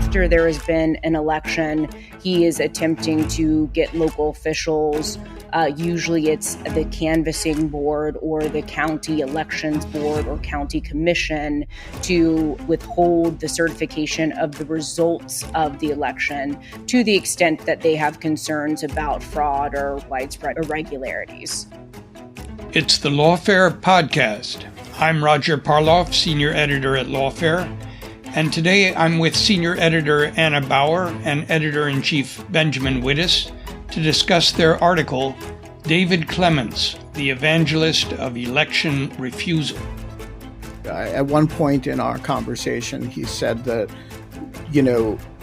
after there has been an election, he is attempting to get local officials, usually it's the canvassing board or the county elections board or county commission, to withhold the certification of the results of the election to the extent that they have concerns about fraud or widespread irregularities. It's the Lawfare podcast. I'm Roger Parloff, Senior Editor at Lawfare, and today I'm with Senior Editor Anna Bauer and Editor-in-Chief Benjamin Wittes to discuss their article, David Clements, the Evangelist of Election Refusal. At one point in our conversation, he said that,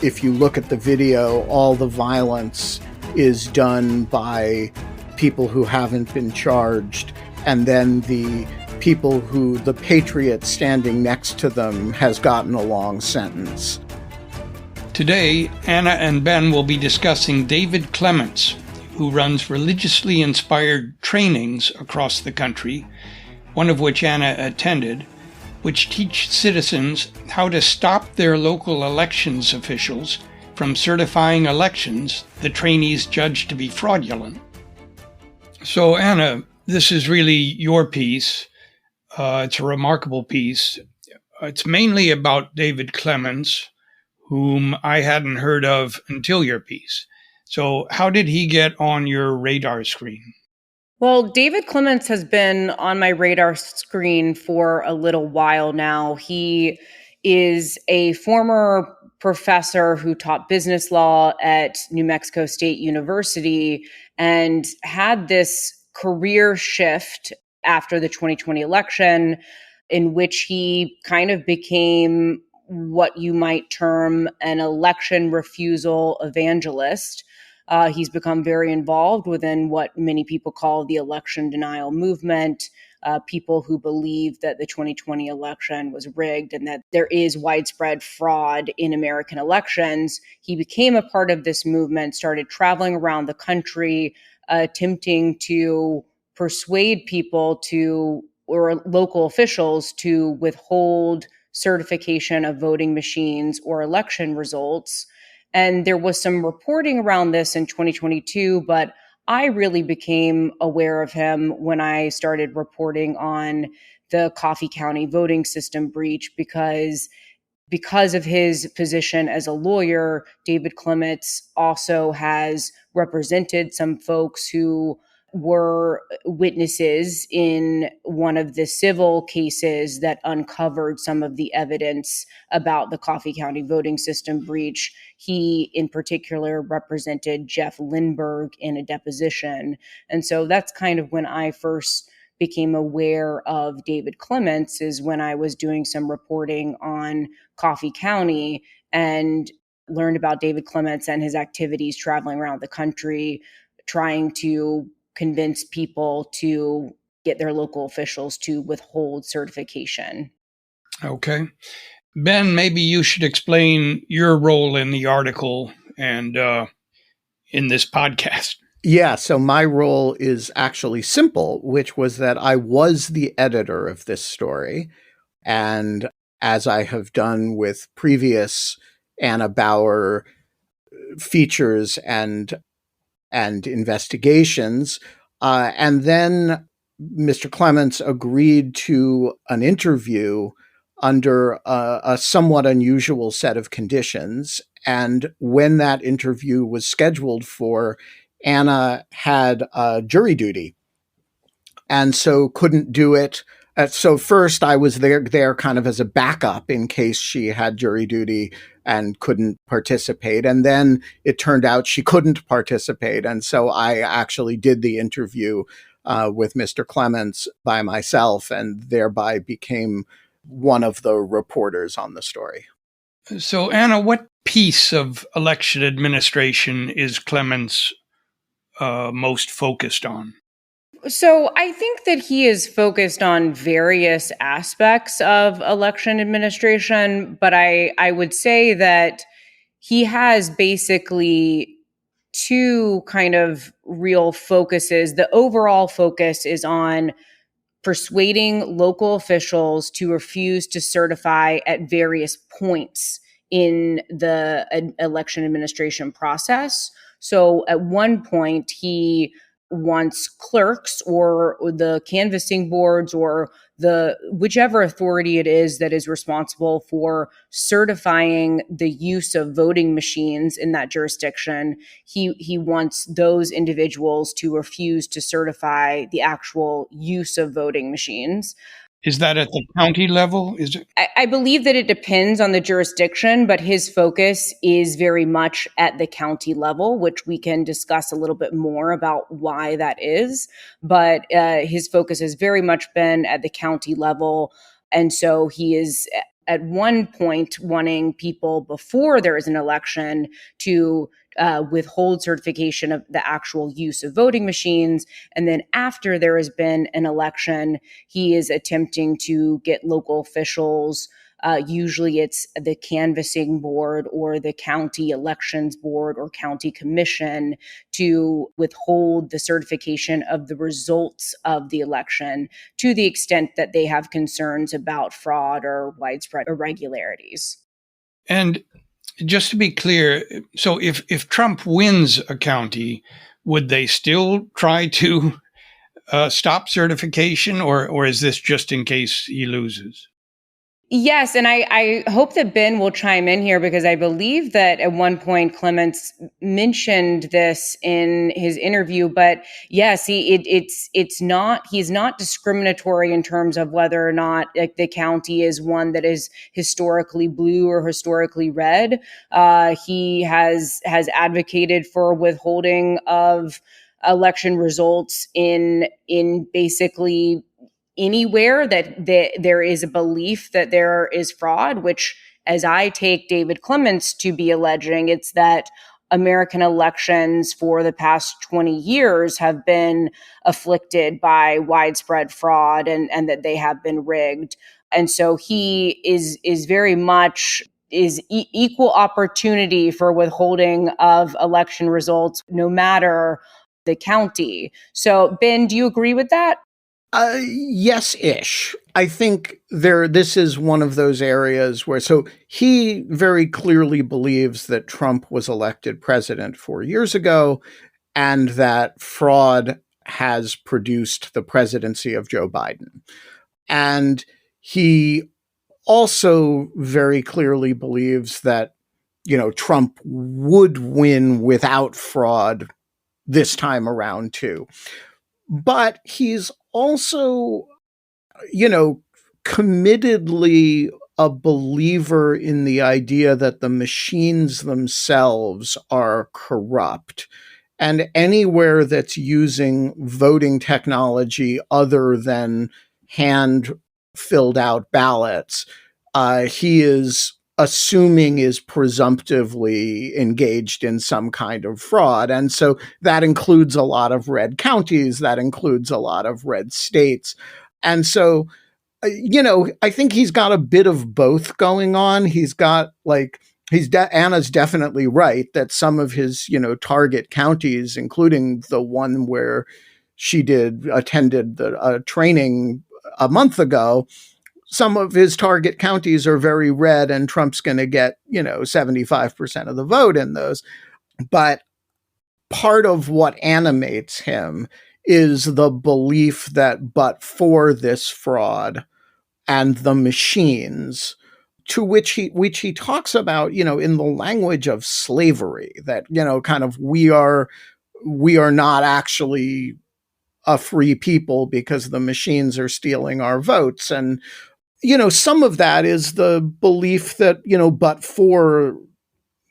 if you look at the video, all the violence is done by people who haven't been charged, and then the people who the patriot standing next to them has gotten a long sentence. Today, Anna and Ben will be discussing David Clements, who runs religiously inspired trainings across the country, one of which Anna attended, which teach citizens how to stop their local elections officials from certifying elections the trainees judge to be fraudulent. So, Anna, this is really your piece. It's a remarkable piece. It's mainly about David Clements, whom I hadn't heard of until your piece. So how did he get on your radar screen? Well, David Clements has been on my radar screen for a little while now. He is a former professor who taught business law at New Mexico State University and had this career shift after the 2020 election, in which he kind of became what you might term an election refusal evangelist. He's become very involved within what many people call the election denial movement, people who believe that the 2020 election was rigged and that there is widespread fraud in American elections. He became a part of this movement, started traveling around the country, attempting to persuade people or local officials to withhold certification of voting machines or election results. And there was some reporting around this in 2022, but I really became aware of him when I started reporting on the Coffee County voting system breach because of his position as a lawyer. David Clements also has represented some folks who were witnesses in one of the civil cases that uncovered some of the evidence about the Coffee County voting system breach. He, in particular, represented Jeff Lindbergh in a deposition. And so that's kind of when I first became aware of David Clements, is when I was doing some reporting on Coffee County and learned about David Clements and his activities traveling around the country, trying to convince people to get their local officials to withhold certification. Okay. Ben, maybe you should explain your role in the article and in this podcast. Yeah, so my role is actually simple, which was that I was the editor of this story. And as I have done with previous Anna Bauer features and investigations. And then Mr. Clements agreed to an interview under a somewhat unusual set of conditions. And when that interview was scheduled for, Anna had jury duty and so couldn't do it. So first I was there kind of as a backup in case she had jury duty and couldn't participate. And then it turned out she couldn't participate. And so I actually did the interview with Mr. Clements by myself and thereby became one of the reporters on the story. So, Anna, what piece of election administration is Clements most focused on? So I think that he is focused on various aspects of election administration, but I would say that he has basically two kind of real focuses. The overall focus is on persuading local officials to refuse to certify at various points in the election administration process. So at one point, he wants clerks or the canvassing boards or the whichever authority it is that is responsible for certifying the use of voting machines in that jurisdiction. He wants those individuals to refuse to certify the actual use of voting machines. Is that at the county level? Is it? I believe that it depends on the jurisdiction, but his focus is very much at the county level, which we can discuss a little bit more about why that is. But his focus has very much been at the county level. And so he is at one point wanting people before there is an election to withhold certification of the actual use of voting machines. And then after there has been an election, he is attempting to get local officials, usually it's the canvassing board or the county elections board or county commission, to withhold the certification of the results of the election to the extent that they have concerns about fraud or widespread irregularities. And just to be clear, so if Trump wins a county, would they still try to stop certification, or is this just in case he loses? Yes, and I hope that Ben will chime in here, because I believe that at one point Clements mentioned this in his interview. But yes, he's not discriminatory in terms of whether or not the county is one that is historically blue or historically red. He has advocated for withholding of election results in basically anywhere that there is a belief that there is fraud, which, as I take David Clements to be alleging, it's that American elections for the past 20 years have been afflicted by widespread fraud and that they have been rigged. And so he is very much equal opportunity for withholding of election results, no matter the county. So, Ben, do you agree with that? Yes-ish. I think this is one of those areas where, so he very clearly believes that Trump was elected president 4 years ago and that fraud has produced the presidency of Joe Biden. And he also very clearly believes that, Trump would win without fraud this time around too. But he's also, committedly a believer in the idea that the machines themselves are corrupt. And anywhere that's using voting technology other than hand-filled out ballots, he is assuming is presumptively engaged in some kind of fraud. And so that includes a lot of red counties, that includes a lot of red states. And so, I think he's got a bit of both going on. He's got Anna's definitely right that some of his, target counties, including the one where she attended the training a month ago, some of his target counties are very red, and Trump's going to get, 75% of the vote in those. But part of what animates him is the belief that but for this fraud and the machines, to which he talks about, in the language of slavery, that, kind of we are not actually a free people because the machines are stealing our votes. And some of that is the belief that, but for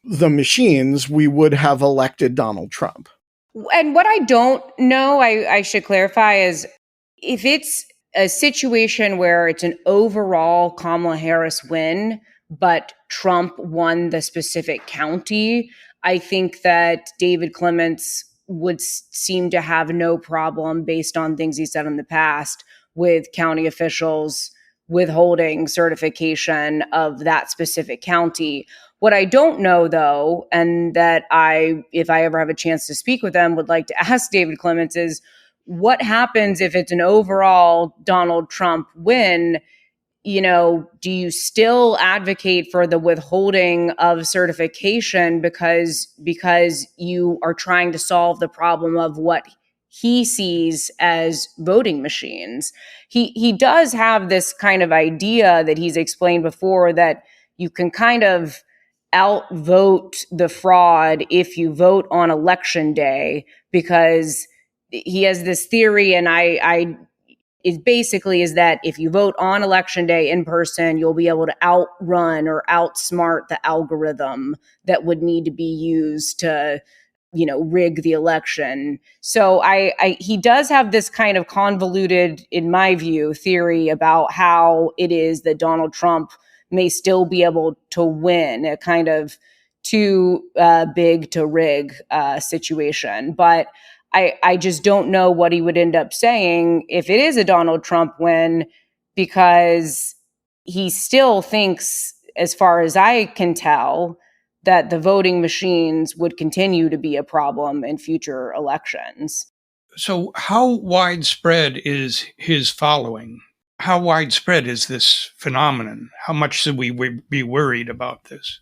the machines, we would have elected Donald Trump. And what I don't know, I should clarify, is if it's a situation where it's an overall Kamala Harris win, but Trump won the specific county, I think that David Clements would seem to have no problem, based on things he said in the past, with county officials withholding certification of that specific county. What I don't know, though, and that if I ever have a chance to speak with them, would like to ask David Clements, is what happens if it's an overall Donald Trump win? do you still advocate for the withholding of certification because you are trying to solve the problem of what he sees as voting machines? He does have this kind of idea that he's explained before, that you can kind of outvote the fraud if you vote on election day, because he has this theory, and I is that if you vote on election day in person, you'll be able to outrun or outsmart the algorithm that would need to be used to, rig the election. So he does have this kind of convoluted, in my view, theory about how it is that Donald Trump may still be able to win, a kind of too big to rig situation. But I just don't know what he would end up saying if it is a Donald Trump win, because he still thinks, as far as I can tell, that the voting machines would continue to be a problem in future elections. So how widespread is his following? How widespread is this phenomenon? How much should we be worried about this?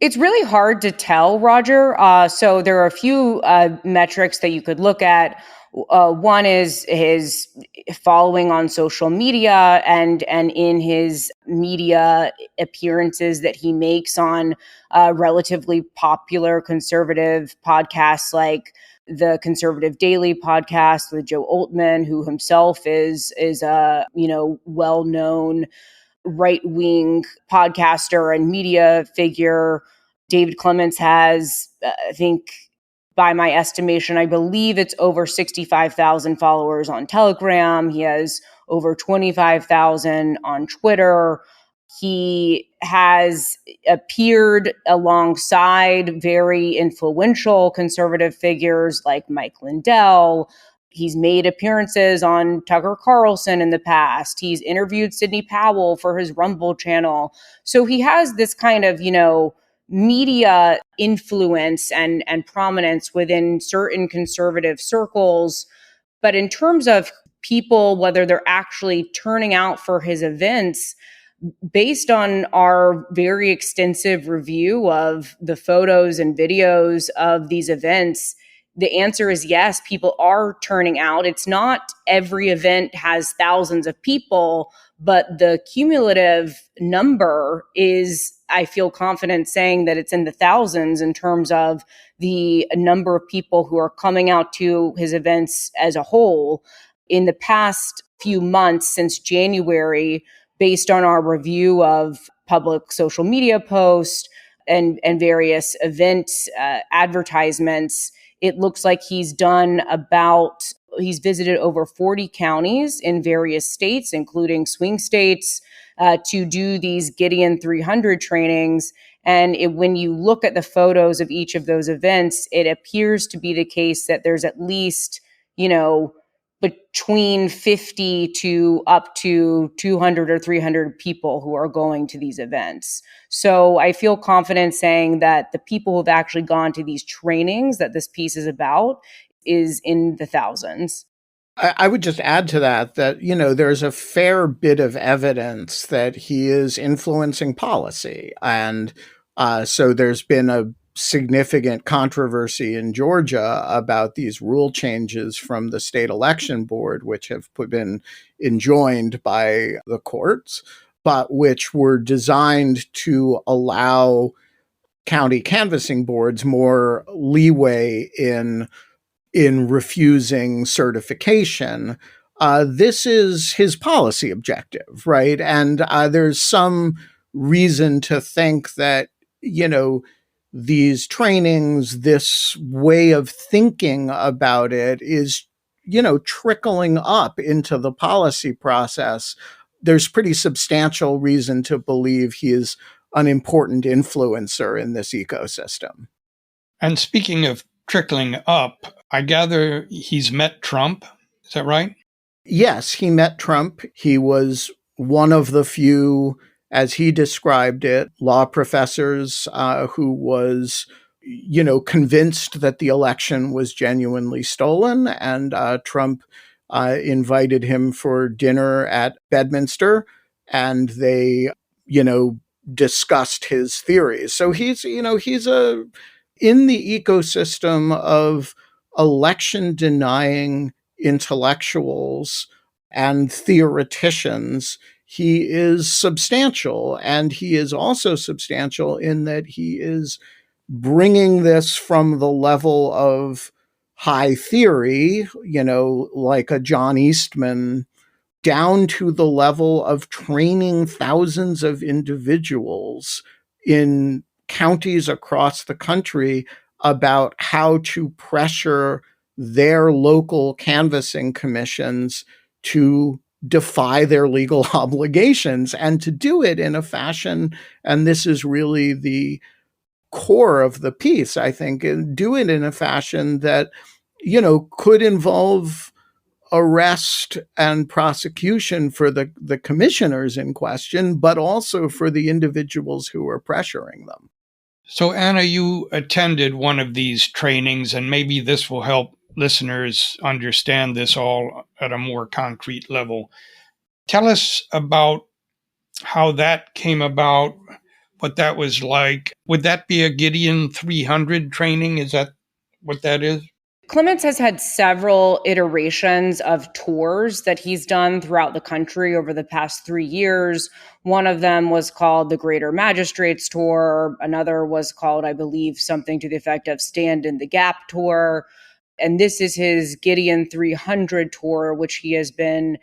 It's really hard to tell, Roger. So there are a few metrics that you could look at. One is his following on social media, and in his media appearances that he makes on relatively popular conservative podcasts, like the Conservative Daily podcast with Joe Altman, who himself is a well-known right-wing podcaster and media figure. David Clements has, I think, by my estimation, I believe it's over 65,000 followers on Telegram. He has over 25,000 on Twitter. He has appeared alongside very influential conservative figures like Mike Lindell. He's made appearances on Tucker Carlson in the past. He's interviewed Sidney Powell for his Rumble channel. So he has this kind of, media influence and prominence within certain conservative circles. But in terms of people, whether they're actually turning out for his events, based on our very extensive review of the photos and videos of these events, the answer is yes, people are turning out. It's not every event has thousands of people, but the cumulative number is, I feel confident saying that it's in the thousands in terms of the number of people who are coming out to his events as a whole. In the past few months, since January, based on our review of public social media posts and various events, advertisements, it looks like he's visited over 40 counties in various states, including swing states, to do these Gideon 300 trainings. And when you look at the photos of each of those events, it appears to be the case that there's at least, between 50 to up to 200 or 300 people who are going to these events. So I feel confident saying that the people who've actually gone to these trainings that this piece is about is in the thousands. I would just add to that, there's a fair bit of evidence that he is influencing policy. And so there's been a significant controversy in Georgia about these rule changes from the state election board, which have been enjoined by the courts, but which were designed to allow county canvassing boards more leeway in refusing certification. This is his policy objective, right? And there's some reason to think that, these trainings, this way of thinking about it is, trickling up into the policy process. There's pretty substantial reason to believe he is an important influencer in this ecosystem. And speaking of trickling up, I gather he's met Trump. Is that right? Yes, he met Trump. He was one of the few, as he described it, law professors who was, convinced that the election was genuinely stolen. And Trump invited him for dinner at Bedminster. and they, discussed his theories. So he's in the ecosystem of election denying intellectuals and theoreticians. He is substantial, and he is also substantial in that he is bringing this from the level of high theory, like a John Eastman, down to the level of training thousands of individuals in counties across the country about how to pressure their local canvassing commissions to defy their legal obligations, and to do it in a fashion, and this is really the core of the piece, I think, and do it in a fashion that, could involve arrest and prosecution for the commissioners in question, but also for the individuals who are pressuring them. So, Anna, you attended one of these trainings, and maybe this will help listeners understand this all at a more concrete level. Tell us about how that came about, what that was like. Would that be a Gideon 300 training? Is that what that is? Clements has had several iterations of tours that he's done throughout the country over the past 3 years. One of them was called the Greater Magistrates Tour. Another was called, I believe, something to the effect of Stand in the Gap Tour. And this is his Gideon 300 tour, which he has been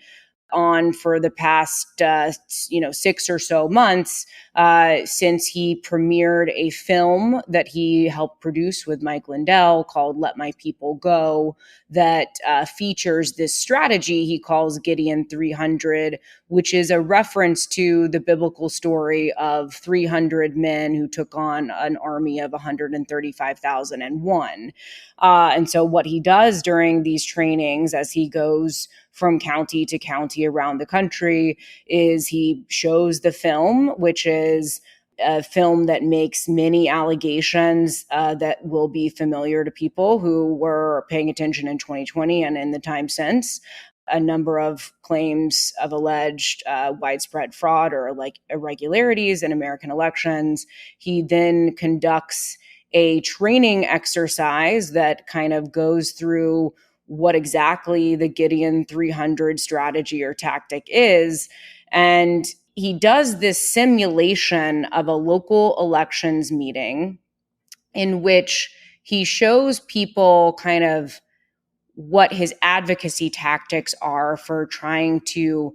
on for the past 6 or so months, since he premiered a film that he helped produce with Mike Lindell called Let My People Go, that features this strategy he calls Gideon 300, which is a reference to the biblical story of 300 men who took on an army of 135,001. And so what he does during these trainings, as he goes from county to county around the country, is he shows the film, which is a film that makes many allegations that will be familiar to people who were paying attention in 2020 and in the time since. A number of claims of alleged widespread fraud or like irregularities in American elections. He then conducts a training exercise that kind of goes through what exactly the Gideon 300 strategy or tactic is. And he does this simulation of a local elections meeting in which he shows people kind of what his advocacy tactics are for trying to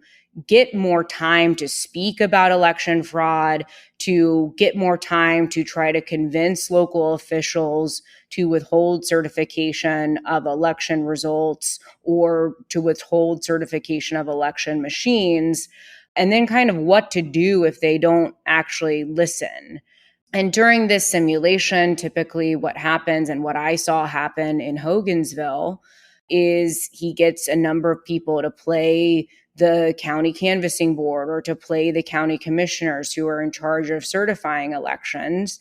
get more time to speak about election fraud, to get more time to try to convince local officials to withhold certification of election results or to withhold certification of election machines, and then kind of what to do if they don't actually listen. And during this simulation, typically what happens and what I saw happen in Hogansville is he gets a number of people to play the county canvassing board or to play the county commissioners who are in charge of certifying elections.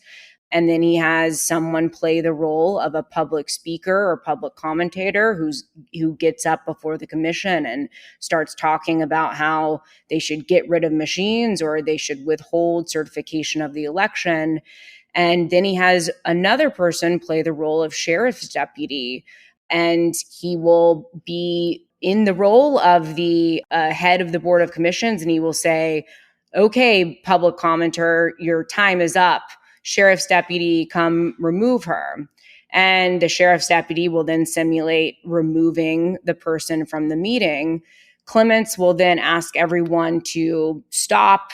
And then he has someone play the role of a public speaker or public commentator who gets up before the commission and starts talking about how they should get rid of machines or they should withhold certification of the election. And then he has another person play the role of sheriff's deputy, and he will be in the role of the head of the Board of Commissions, and he will say, okay, public commenter, your time is up. Sheriff's deputy, come remove her. And the sheriff's deputy will then simulate removing the person from the meeting. Clements will then ask everyone to stop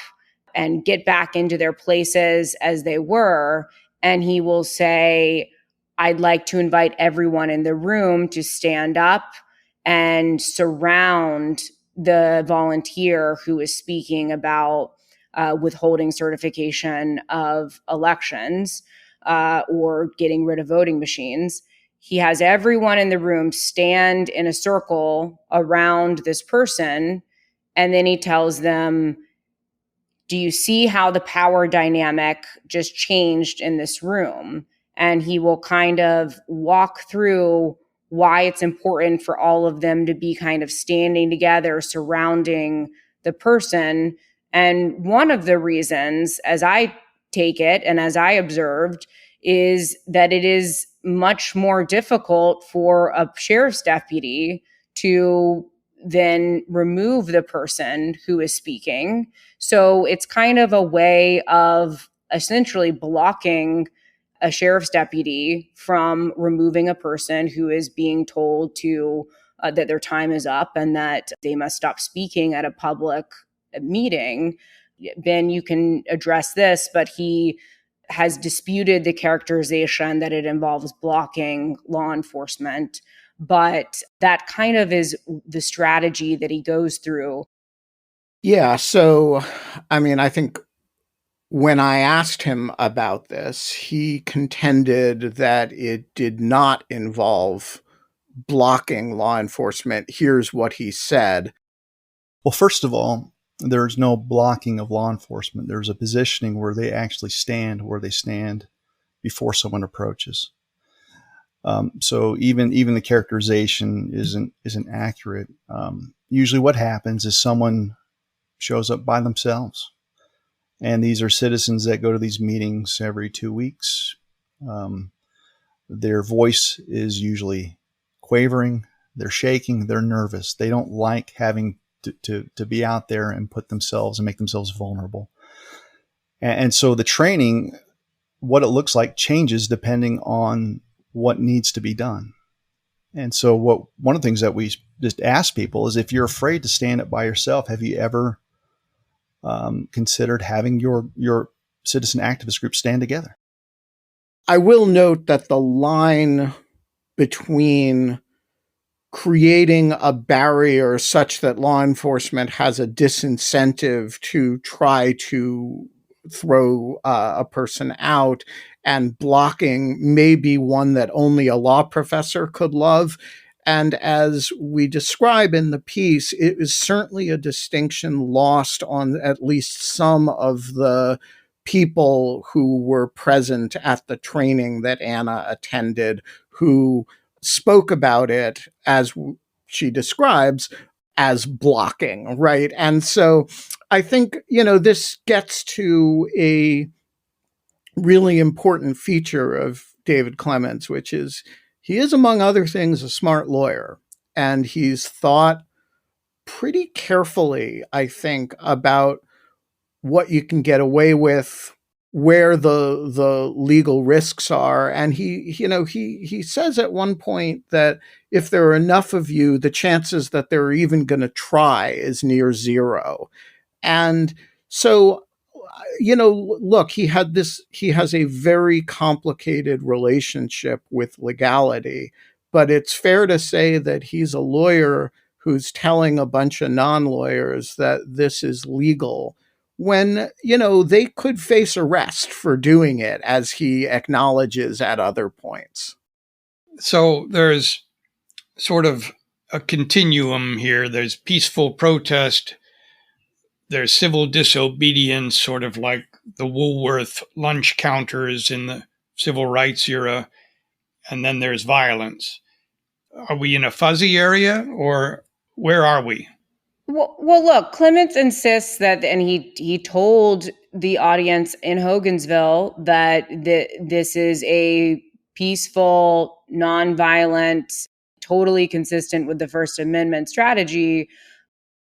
and get back into their places as they were. And he will say, I'd like to invite everyone in the room to stand up and surround the volunteer who is speaking about withholding certification of elections or getting rid of voting machines. He has everyone in the room stand in a circle around this person, and then he tells them, do you see how the power dynamic just changed in this room? And he will kind of walk through why it's important for all of them to be kind of standing together surrounding the person. And one of the reasons, as I take it and as I observed, is that it is much more difficult for a sheriff's deputy to then remove the person who is speaking. So it's kind of a way of essentially blocking a sheriff's deputy from removing a person who is being told to that their time is up and that they must stop speaking at a public meeting. Ben, you can address this, but he has disputed the characterization that it involves blocking law enforcement. But that kind of is the strategy that he goes through. Yeah. So, I mean, I think when I asked him about this, he contended that it did not involve blocking law enforcement. Here's what he said. Well, first of all, there's no blocking of law enforcement. There's a positioning where they actually stand where they stand before someone approaches. So even the characterization isn't accurate. Usually, what happens is someone shows up by themselves, and these are citizens that go to these meetings every 2 weeks. Their voice is usually quavering. They're shaking. They're nervous. They don't like having to be out there and put themselves and make themselves vulnerable. And so the training, what it looks like, changes depending on what needs to be done. And so one of the things that we just ask people is, if you're afraid to stand up by yourself, have you ever considered having your citizen activist group stand together? I will note that the line between creating a barrier such that law enforcement has a disincentive to try to throw a person out and blocking may be one that only a law professor could love. And as we describe in the piece, it is certainly a distinction lost on at least some of the people who were present at the training that Anna attended, who spoke about it, as she describes, as blocking, right? And so I think, this gets to a really important feature of David Clements, which is he is, among other things, a smart lawyer. And he's thought pretty carefully, I think, about what you can get away with, where the legal risks are. And he says at one point that if there are enough of you, the chances that they're even going to try is near zero. And so, look, he has a very complicated relationship with legality, but it's fair to say that he's a lawyer who's telling a bunch of non-lawyers that this is legal when, they could face arrest for doing it, as he acknowledges at other points. So there's sort of a continuum here. There's peaceful protest. There's civil disobedience, sort of like the Woolworth lunch counters in the civil rights era. And then there's violence. Are we in a fuzzy area, or where are we? Well, look, Clements insists that, and he told the audience in Hogansville that this is a peaceful, nonviolent, totally consistent with the First Amendment strategy.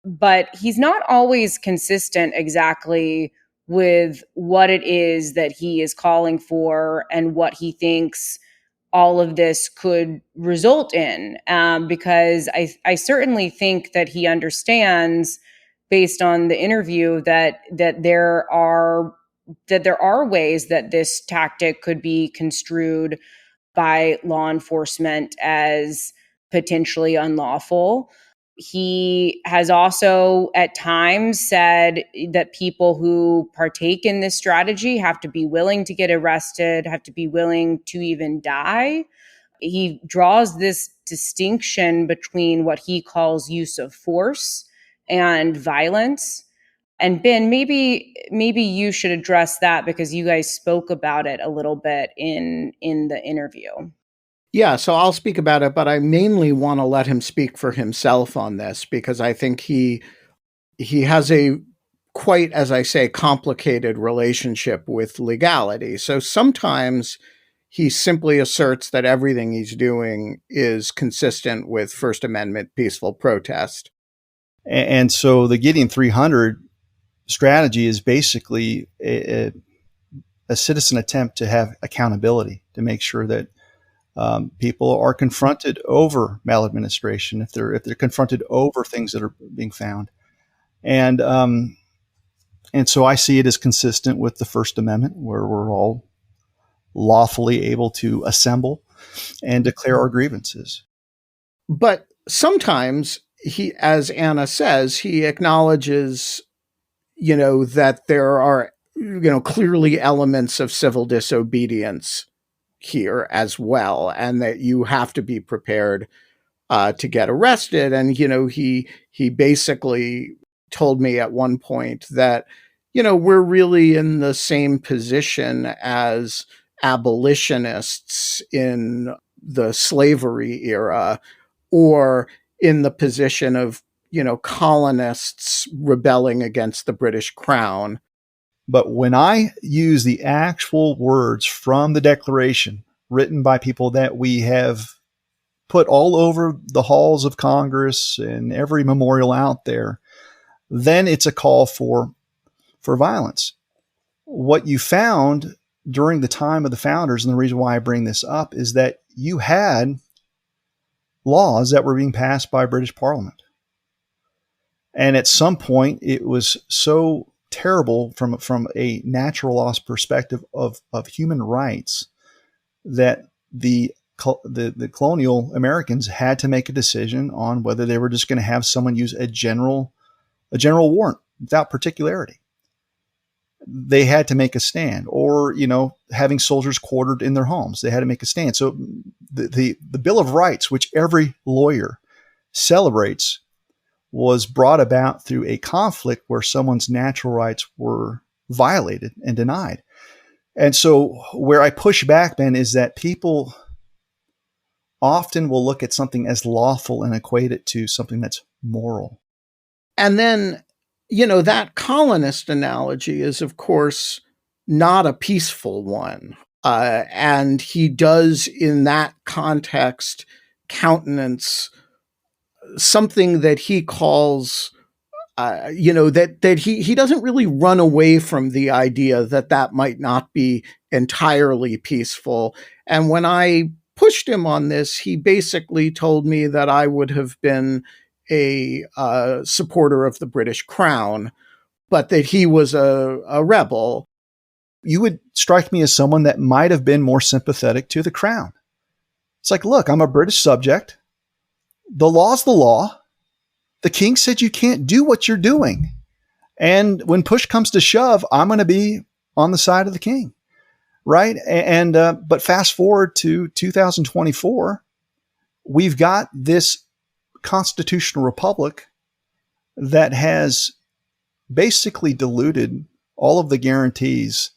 But he's not always consistent exactly with what it is that he is calling for and what he thinks all of this could result in, because I certainly think that he understands, based on the interview, that there are ways that this tactic could be construed by law enforcement as potentially unlawful. He has also at times said that people who partake in this strategy have to be willing to get arrested, have to be willing to even die. He draws this distinction between what he calls use of force and violence. And Ben, maybe you should address that, because you guys spoke about it a little bit in the interview. Yeah, so I'll speak about it, but I mainly want to let him speak for himself on this, because I think he has a quite, as I say, complicated relationship with legality. So sometimes he simply asserts that everything he's doing is consistent with First Amendment peaceful protest. And so the Gideon 300 strategy is basically a citizen attempt to have accountability, to make sure that people are confronted over maladministration, if they're confronted over things that are being found. And so I see it as consistent with the First Amendment, where we're all lawfully able to assemble and declare our grievances. But sometimes he, as Anna says, he acknowledges, that there are, clearly elements of civil disobedience here as well, and that you have to be prepared to get arrested. And, he basically told me at one point that, we're really in the same position as abolitionists in the slavery era, or in the position of, colonists rebelling against the British Crown. But when I use the actual words from the Declaration, written by people that we have put all over the halls of Congress and every memorial out there, then it's a call for violence. What you found during the time of the founders, and the reason why I bring this up, is that you had laws that were being passed by British Parliament. And at some point, it was so terrible from a natural law perspective of human rights that the colonial Americans had to make a decision on whether they were just going to have someone use a general warrant without particularity. They had to make a stand, or, having soldiers quartered in their homes, they had to make a stand. So the Bill of Rights, which every lawyer celebrates, was brought about through a conflict where someone's natural rights were violated and denied. And so where I push back, Ben, is that people often will look at something as lawful and equate it to something that's moral. And then, that colonist analogy is, of course, not a peaceful one. And he does, in that context, countenance something that he calls, that he doesn't really run away from the idea that might not be entirely peaceful. And when I pushed him on this, he basically told me that I would have been a supporter of the British Crown, but that he was a rebel. You would strike me as someone that might have been more sympathetic to the Crown. It's like, look, I'm a British subject. The law's the law. The king said you can't do what you're doing. And when push comes to shove, I'm going to be on the side of the king. Right? And but fast forward to 2024, we've got this constitutional republic that has basically diluted all of the guarantees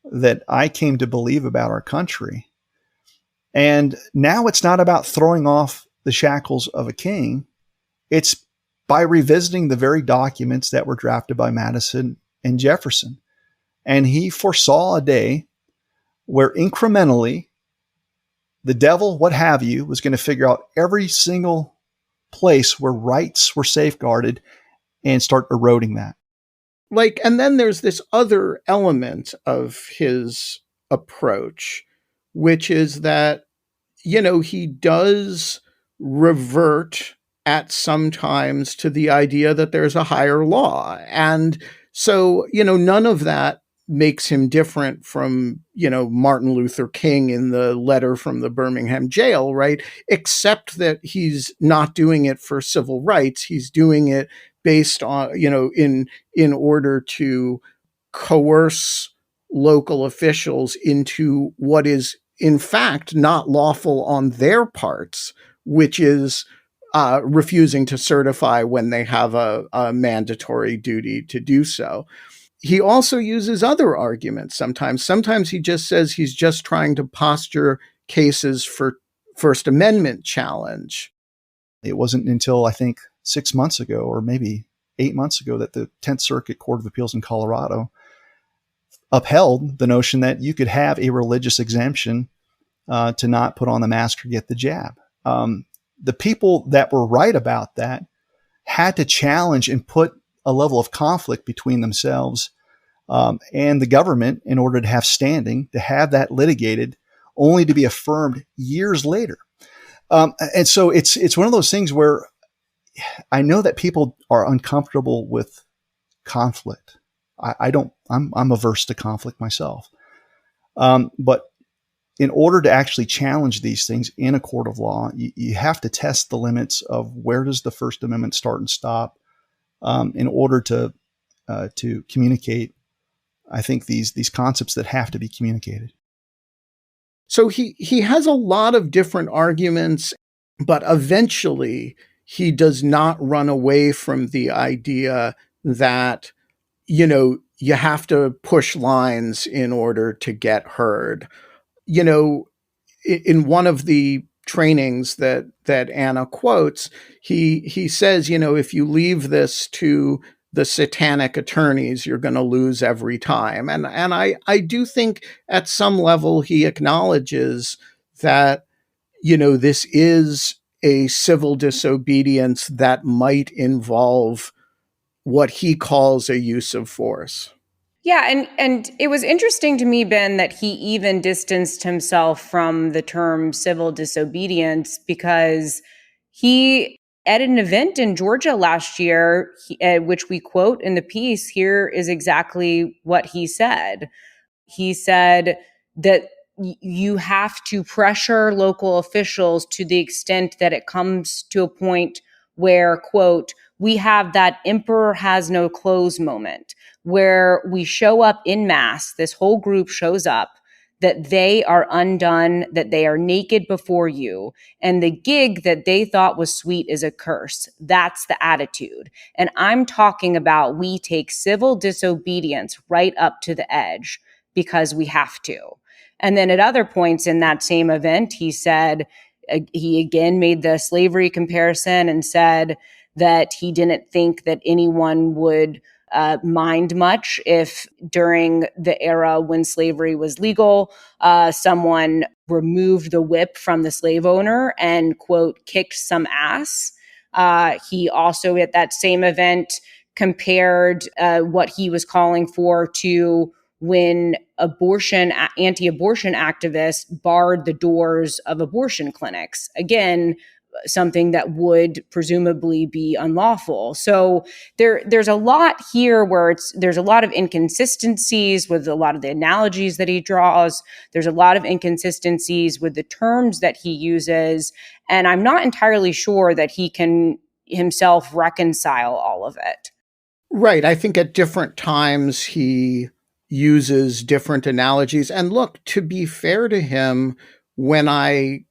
that I came to believe about our country. And now it's not about throwing off the shackles of a king. It's by revisiting the very documents that were drafted by Madison and Jefferson. And he foresaw a day where incrementally the devil, what have you, was going to figure out every single place where rights were safeguarded and start eroding that. And then there's this other element of his approach, which is that, he does revert at some times to the idea that there's a higher law. And so, none of that makes him different from, Martin Luther King in the letter from the Birmingham jail, right? Except that he's not doing it for civil rights. He's doing it based on, in order to coerce local officials into what is, in fact, not lawful on their parts, which is refusing to certify when they have a mandatory duty to do so. He also uses other arguments sometimes. Sometimes he just says he's just trying to posture cases for First Amendment challenge. It wasn't until, I think, 6 months ago, or maybe 8 months ago that the 10th Circuit Court of Appeals in Colorado upheld the notion that you could have a religious exemption to not put on the mask or get the jab. The people that were right about that had to challenge and put a level of conflict between themselves and the government in order to have standing, to have that litigated, only to be affirmed years later. And so it's one of those things where I know that people are uncomfortable with conflict. I'm averse to conflict myself. But in order to actually challenge these things in a court of law, you have to test the limits of where does the First Amendment start and stop in order to communicate, I think, these concepts that have to be communicated. So he has a lot of different arguments, but eventually he does not run away from the idea that, you have to push lines in order to get heard. In one of the trainings that Anna quotes, he says, if you leave this to the satanic attorneys, you're going to lose every time. And I do think at some level he acknowledges that, this is a civil disobedience that might involve what he calls a use of force. Yeah, and it was interesting to me, Ben, that he even distanced himself from the term civil disobedience because he, at an event in Georgia last year, which we quote in the piece, here is exactly what he said. He said that you have to pressure local officials to the extent that it comes to a point where, quote, we have that emperor has no clothes moment, where we show up in mass, this whole group shows up, that they are undone, that they are naked before you, and the gig that they thought was sweet is a curse. That's the attitude. And I'm talking about we take civil disobedience right up to the edge because we have to. And then at other points in that same event, he said, he again made the slavery comparison and said that he didn't think that anyone would mind much if during the era when slavery was legal, someone removed the whip from the slave owner and, quote, kicked some ass. He also at that same event compared what he was calling for to when anti-abortion activists barred the doors of abortion clinics. Again, something that would presumably be unlawful. So there's a lot here where there's a lot of inconsistencies with a lot of the analogies that he draws. There's a lot of inconsistencies with the terms that he uses. And I'm not entirely sure that he can himself reconcile all of it. Right. I think at different times he uses different analogies. And look, to be fair to him, when I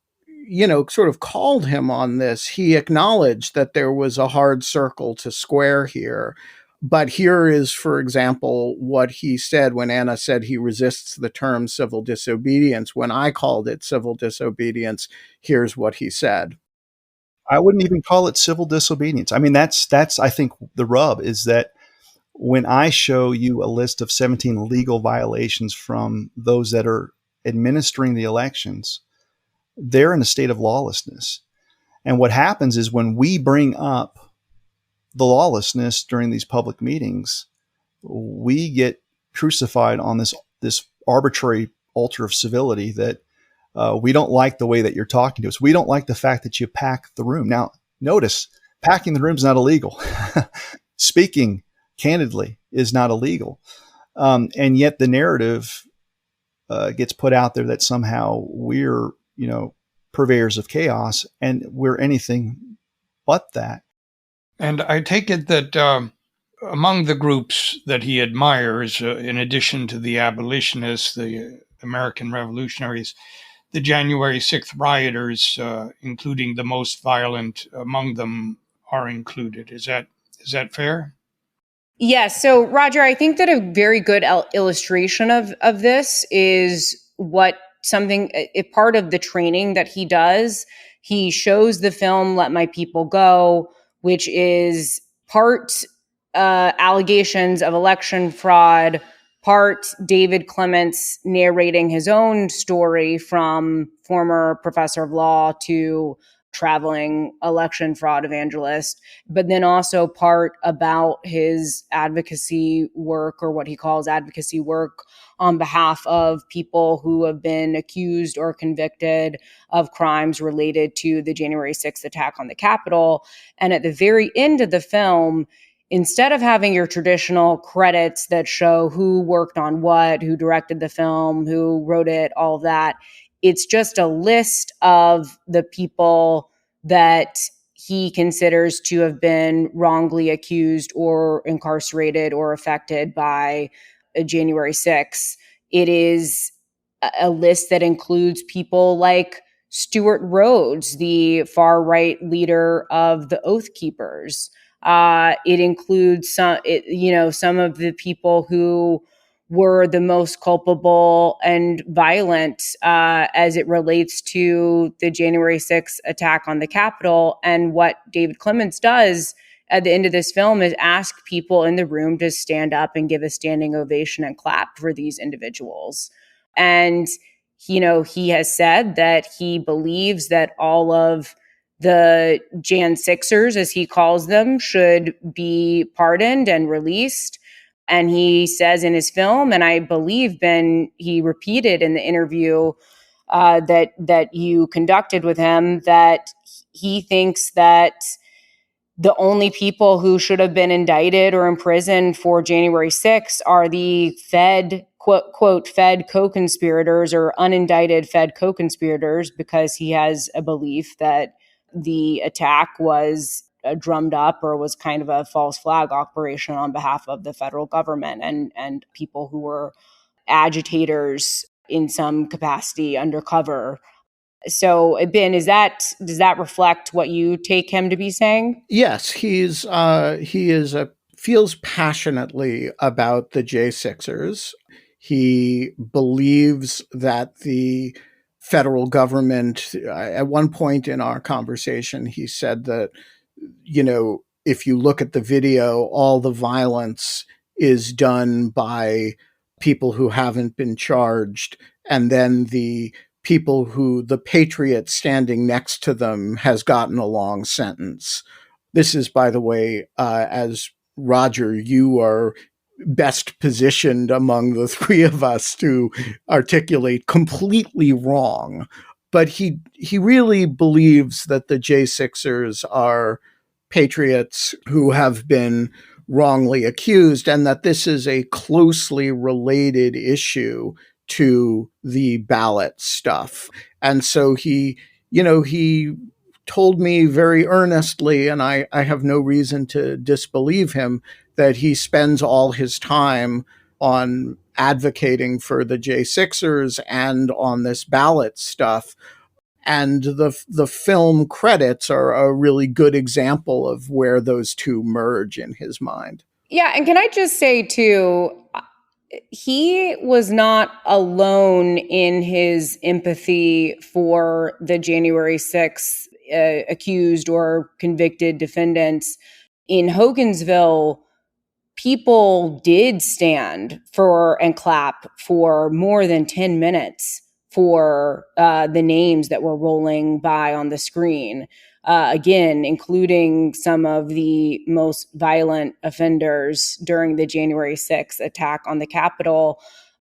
sort of called him on this, he acknowledged that there was a hard circle to square here. But here is, for example, what he said when Anna said he resists the term civil disobedience. When I called it civil disobedience, here's what he said. I wouldn't even call it civil disobedience. I mean, that's I think the rub is that when I show you a list of 17 legal violations from those that are administering the elections, they're in a state of lawlessness. And what happens is when we bring up the lawlessness during these public meetings, we get crucified on this arbitrary altar of civility that we don't like the way that you're talking to us. We don't like the fact that you pack the room. Now, notice, packing the room is not illegal. Speaking candidly is not illegal. And yet the narrative gets put out there that somehow we're, purveyors of chaos, and we're anything but that. And I take it that among the groups that he admires, in addition to the abolitionists, the American revolutionaries, the January 6th rioters, including the most violent among them, are included. Is that fair? Yes. So, Roger, I think that a very good illustration of this is a part of the training that he does. He shows the film Let My People Go, which is part allegations of election fraud, part David Clements narrating his own story from former professor of law to traveling election fraud evangelist, but then also part about his advocacy work, or what he calls advocacy work, on behalf of people who have been accused or convicted of crimes related to the January 6th attack on the Capitol. And at the very end of the film, instead of having your traditional credits that show who worked on what, who directed the film, who wrote it, all of that, it's just a list of the people that he considers to have been wrongly accused or incarcerated or affected by January 6th. It is a list that includes people like Stuart Rhodes, the far-right leader of the Oath Keepers. It includes some of the people who were the most culpable and violent as it relates to the January 6th attack on the Capitol. And what David Clements does at the end of this film is ask people in the room to stand up and give a standing ovation and clap for these individuals. And, he has said that he believes that all of the Jan 6ers, as he calls them, should be pardoned and released. And he says in his film, and I believe, Ben, he repeated in the interview that you conducted with him, that he thinks that the only people who should have been indicted or imprisoned for January 6th are the Fed, quote, Fed co-conspirators or unindicted Fed co-conspirators, because he has a belief that the attack was drummed up or was kind of a false flag operation on behalf of the federal government and people who were agitators in some capacity undercover. So, Ben, does that reflect what you take him to be saying? Yes, he feels passionately about the J6ers. He believes that the federal government, at one point in our conversation, he said that, if you look at the video, all the violence is done by people who haven't been charged. And then the people who the patriot standing next to them has gotten a long sentence. This is, by the way, as Roger, you are best positioned among the three of us to articulate, completely wrong. But he really believes that the J6ers are patriots who have been wrongly accused, and that this is a closely related issue to the ballot stuff. And so he told me very earnestly, and I have no reason to disbelieve him, that he spends all his time on advocating for the J6ers and on this ballot stuff. And the film credits are a really good example of where those two merge in his mind. Yeah, and can I just say, too, he was not alone in his empathy for the January 6th accused or convicted defendants. In Hogansville, people did stand for and clap for more than 10 minutes for the names that were rolling by on the screen. Again, including some of the most violent offenders during the January 6th attack on the Capitol.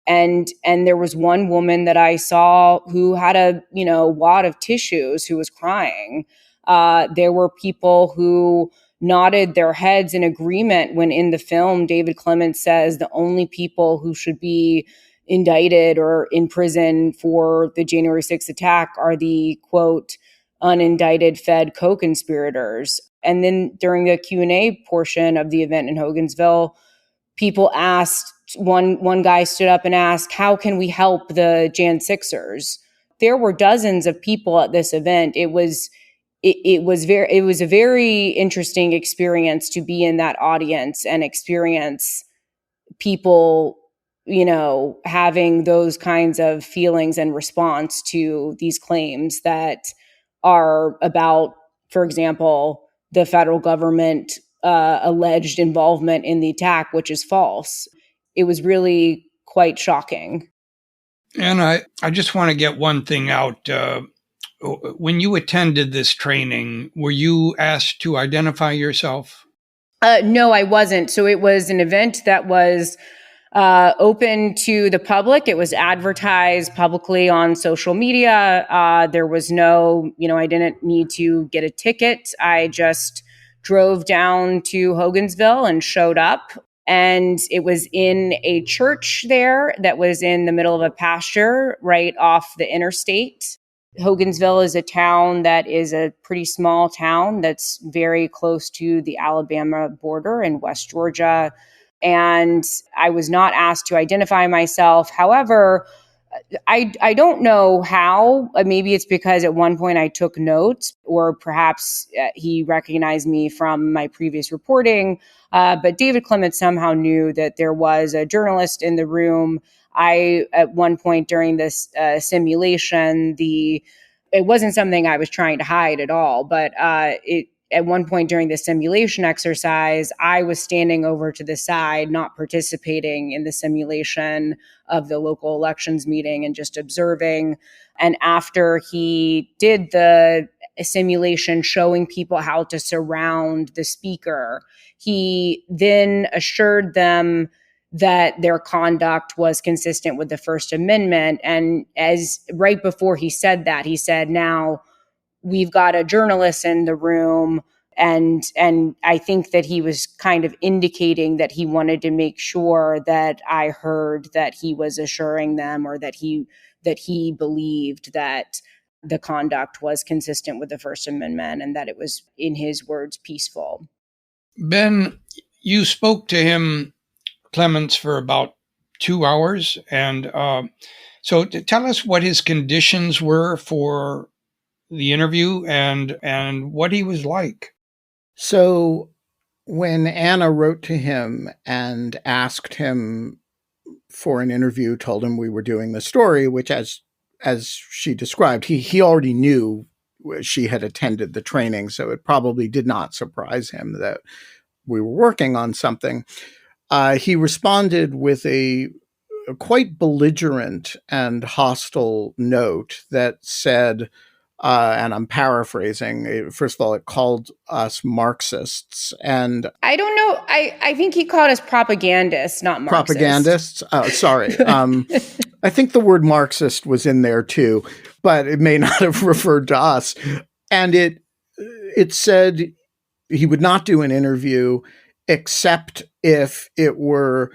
And there was one woman that I saw who had a wad of tissues, who was crying. There were people who nodded their heads in agreement when in the film David Clements says the only people who should be indicted or in prison for the January 6th attack are the, quote, unindicted Fed co-conspirators. And then during the Q&A portion of the event in Hogansville, people asked, one guy stood up and asked, how can we help the Jan 6ers? There were dozens of people at this event. It was a very interesting experience to be in that audience and experience people, having those kinds of feelings and response to these claims that are about, for example, the federal government alleged involvement in the attack, which is false. It was really quite shocking. And I just want to get one thing out. When you attended this training, were you asked to identify yourself? No, I wasn't. So it was an event that was open to the public. It was advertised publicly on social media. There was no, I didn't need to get a ticket. I just drove down to Hogansville and showed up. And it was in a church there that was in the middle of a pasture right off the interstate. Hogansville is a town that is a pretty small town that's very close to the Alabama border in West Georgia. And I was not asked to identify myself. However, I don't know how. Maybe it's because at one point I took notes, or perhaps he recognized me from my previous reporting. But David Clements somehow knew that there was a journalist in the room. At one point during this simulation, it wasn't something I was trying to hide at all, but at one point during the simulation exercise, I was standing over to the side, not participating in the simulation of the local elections meeting and just observing. And after he did the simulation showing people how to surround the speaker, he then assured them that their conduct was consistent with the First Amendment. And as right before he said that, he said, "Now we've got a journalist in the room." And I think that he was kind of indicating that he wanted to make sure that I heard that he was assuring them, or that he believed that the conduct was consistent with the First Amendment and that it was, in his words, peaceful. Ben, you spoke to him, Clements, for about 2 hours. And so tell us what his conditions were for the interview and what he was like. So when Anna wrote to him and asked him for an interview, told him we were doing the story, which as she described, he already knew she had attended the training, so it probably did not surprise him that we were working on something. He responded with a quite belligerent and hostile note that said, and I'm paraphrasing, first of all, it called us Marxists. And I don't know. I think he called us propagandists, not Marxists. Propagandists? Oh, sorry. I think the word Marxist was in there too, but it may not have referred to us. And it said he would not do an interview except if it were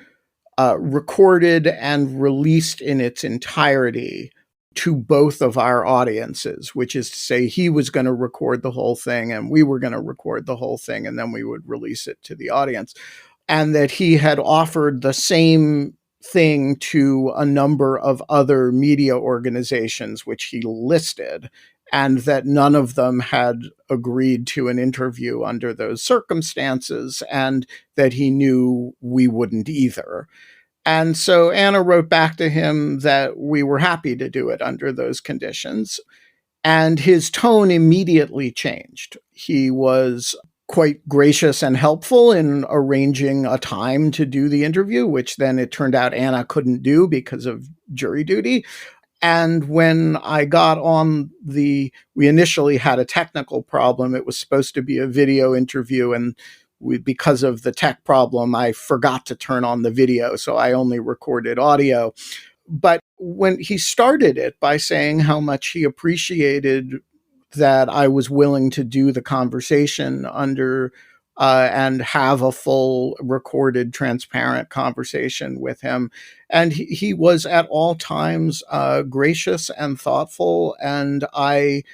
recorded and released in its entirety to both of our audiences, which is to say he was going to record the whole thing and we were going to record the whole thing, and then we would release it to the audience. And that he had offered the same thing to a number of other media organizations, which he listed, and that none of them had agreed to an interview under those circumstances, and that he knew we wouldn't either. And so Anna wrote back to him that we were happy to do it under those conditions. And his tone immediately changed. He was quite gracious and helpful in arranging a time to do the interview, which then it turned out Anna couldn't do because of jury duty. And when I got on we initially had a technical problem. It was supposed to be a video interview, and because of the tech problem, I forgot to turn on the video, so I only recorded audio. But when he started it by saying how much he appreciated that I was willing to do the conversation under and have a full recorded, transparent conversation with him. And he was at all times gracious and thoughtful. And I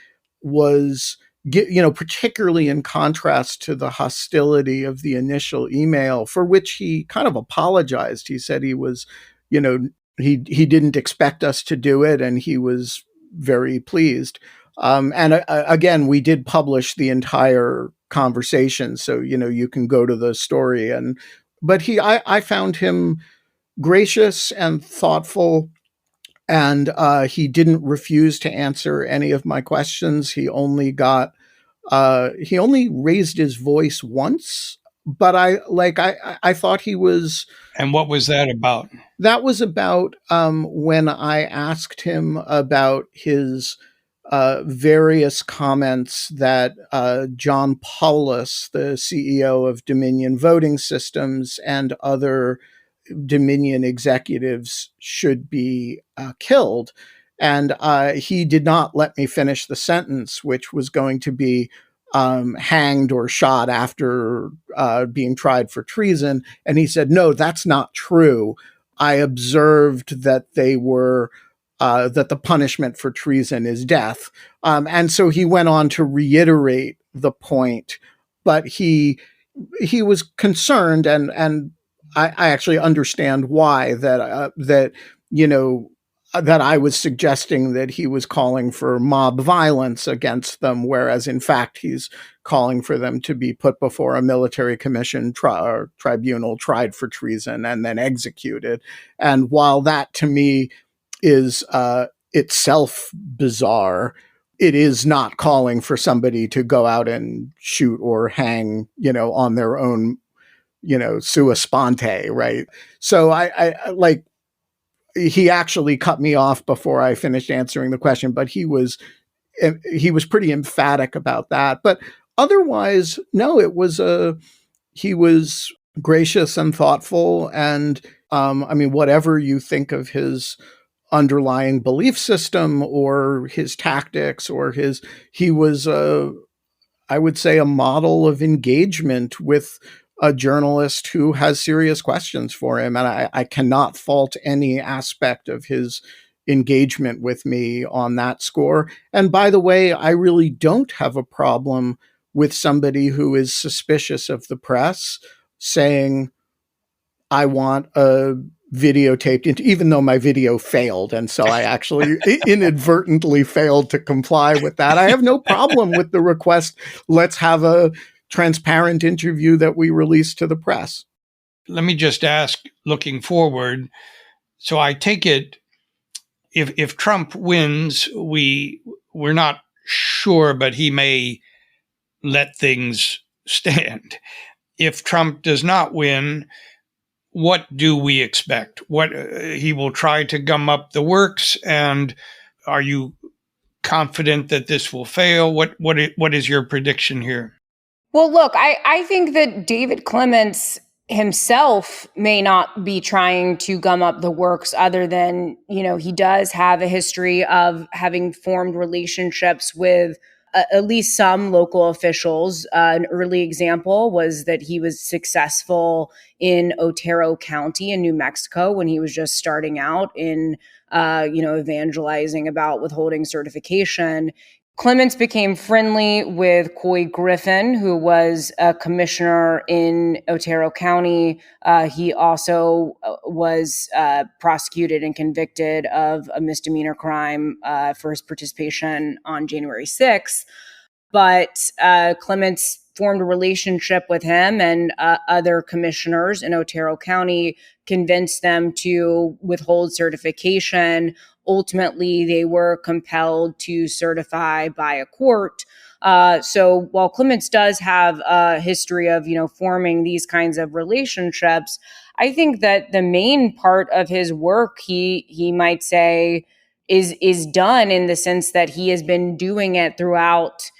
was, particularly in contrast to the hostility of the initial email, for which he kind of apologized. He said he was, he didn't expect us to do it, and he was very pleased. And again, we did publish the entire conversation, so you can go to the story. But I found him gracious and thoughtful, and he didn't refuse to answer any of my questions. He only raised his voice once, but I thought he was. And what was that about? That was about when I asked him about his various comments that John Paulus, the CEO of Dominion Voting Systems, and other Dominion executives should be killed. And he did not let me finish the sentence, which was going to be hanged or shot after being tried for treason. And he said, no, that's not true. I observed that they were that the punishment for treason is death. And so he went on to reiterate the point, but he was concerned, and I actually understand why that I was suggesting that he was calling for mob violence against them, whereas in fact he's calling for them to be put before a military commission tribunal, tried for treason, and then executed. And while that to me is itself bizarre, it is not calling for somebody to go out and shoot or hang, on their own, sua sponte, right? So I like, he actually cut me off before I finished answering the question, but he was pretty emphatic about that. But otherwise, no, he was gracious and thoughtful. And whatever you think of his underlying belief system or his tactics or he was I would say a model of engagement with a journalist who has serious questions for him. And I cannot fault any aspect of his engagement with me on that score. And by the way, I really don't have a problem with somebody who is suspicious of the press saying, I want a videotaped, even though my video failed. And so I actually inadvertently failed to comply with that. I have no problem with the request. Let's have a transparent interview that we release to the press. Let me just ask, looking forward. So I take it if Trump wins, we're not sure, but he may let things stand. If Trump does not win, what do we expect? What he will try to gum up the works, and are you confident that this will fail? What is your prediction here? Well, look, I think that David Clements himself may not be trying to gum up the works, other than, he does have a history of having formed relationships with at least some local officials. An early example was that he was successful in Otero County in New Mexico when he was just starting out in, evangelizing about withholding certification. Clements became friendly with Coy Griffin, who was a commissioner in Otero County. He also was prosecuted and convicted of a misdemeanor crime for his participation on January 6th. But Clements formed a relationship with him and other commissioners in Otero County, convinced them to withhold certification. Ultimately, they were compelled to certify by a court. So while Clements does have a history of, forming these kinds of relationships, I think that the main part of his work, he might say, is done, in the sense that he has been doing it throughout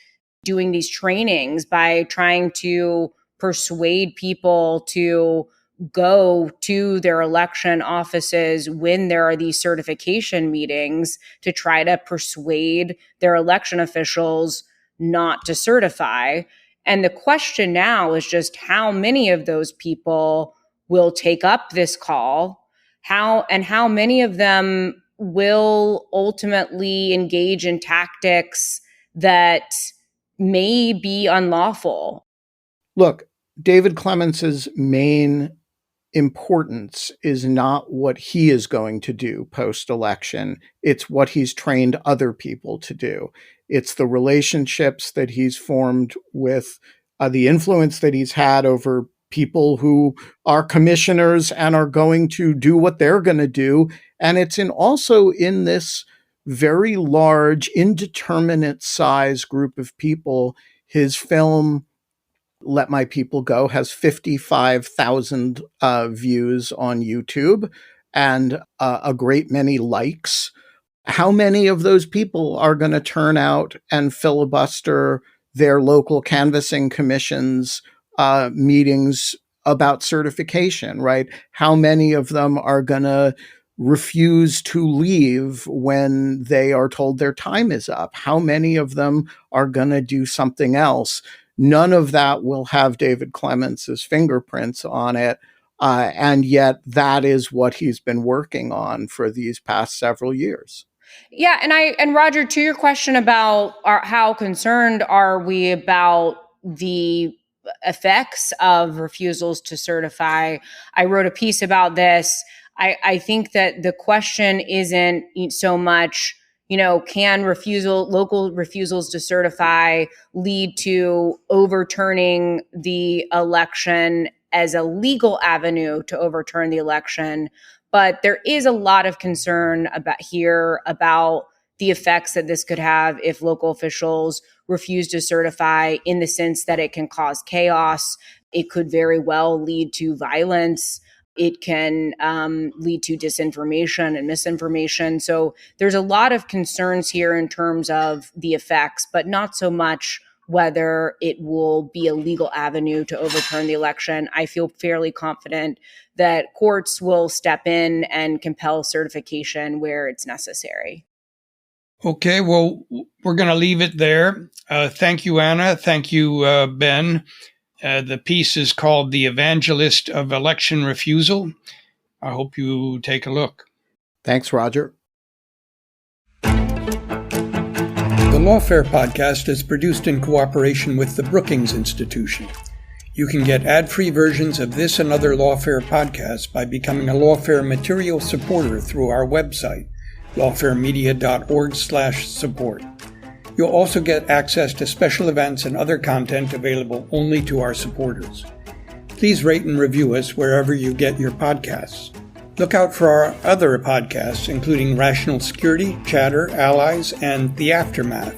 doing these trainings by trying to persuade people to go to their election offices when there are these certification meetings, to try to persuade their election officials not to certify. And the question now is just how many of those people will take up this call, how many of them will ultimately engage in tactics that may be unlawful. Look, David Clements's main importance is not what he is going to do post-election. It's what he's trained other people to do. It's the relationships that he's formed with, the influence that he's had over people who are commissioners and are going to do what they're going to do. And it's also in this very large, indeterminate size group of people. His film Let My People Go has 55,000 views on YouTube and a great many likes. How many of those people are going to turn out and filibuster their local canvassing commissions meetings about certification, right? How many of them are going to refuse to leave when they are told their time is up? How many of them are going to do something else? None of that will have David Clements' fingerprints on it. And yet that is what he's been working on for these past several years. Yeah, and Roger, to your question about how concerned are we about the effects of refusals to certify, I wrote a piece about this. I think that the question isn't so much, can local refusals to certify lead to overturning the election as a legal avenue to overturn the election. But there is a lot of concern about the effects that this could have if local officials refuse to certify, in the sense that it can cause chaos. It could very well lead to violence. It can lead to disinformation and misinformation. So there's a lot of concerns here in terms of the effects, but not so much whether it will be a legal avenue to overturn the election. I feel fairly confident that courts will step in and compel certification where it's necessary. Okay, well, we're going to leave it there. Thank you, Anna. Thank you, Ben. The piece is called The Evangelist of Election Refusal. I hope you take a look. Thanks, Roger. The Lawfare podcast is produced in cooperation with the Brookings Institution. You can get ad-free versions of this and other Lawfare podcasts by becoming a Lawfare material supporter through our website, lawfaremedia.org/support. You'll also get access to special events and other content available only to our supporters. Please rate and review us wherever you get your podcasts. Look out for our other podcasts, including Rational Security, Chatter, Allies, and The Aftermath,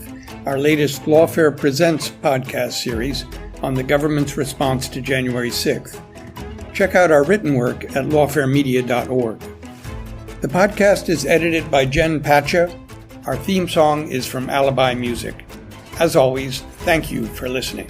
our latest Lawfare Presents podcast series on the government's response to January 6th. Check out our written work at lawfaremedia.org. The podcast is edited by Jen Pacha. Our theme song is from Alibi Music. As always, thank you for listening.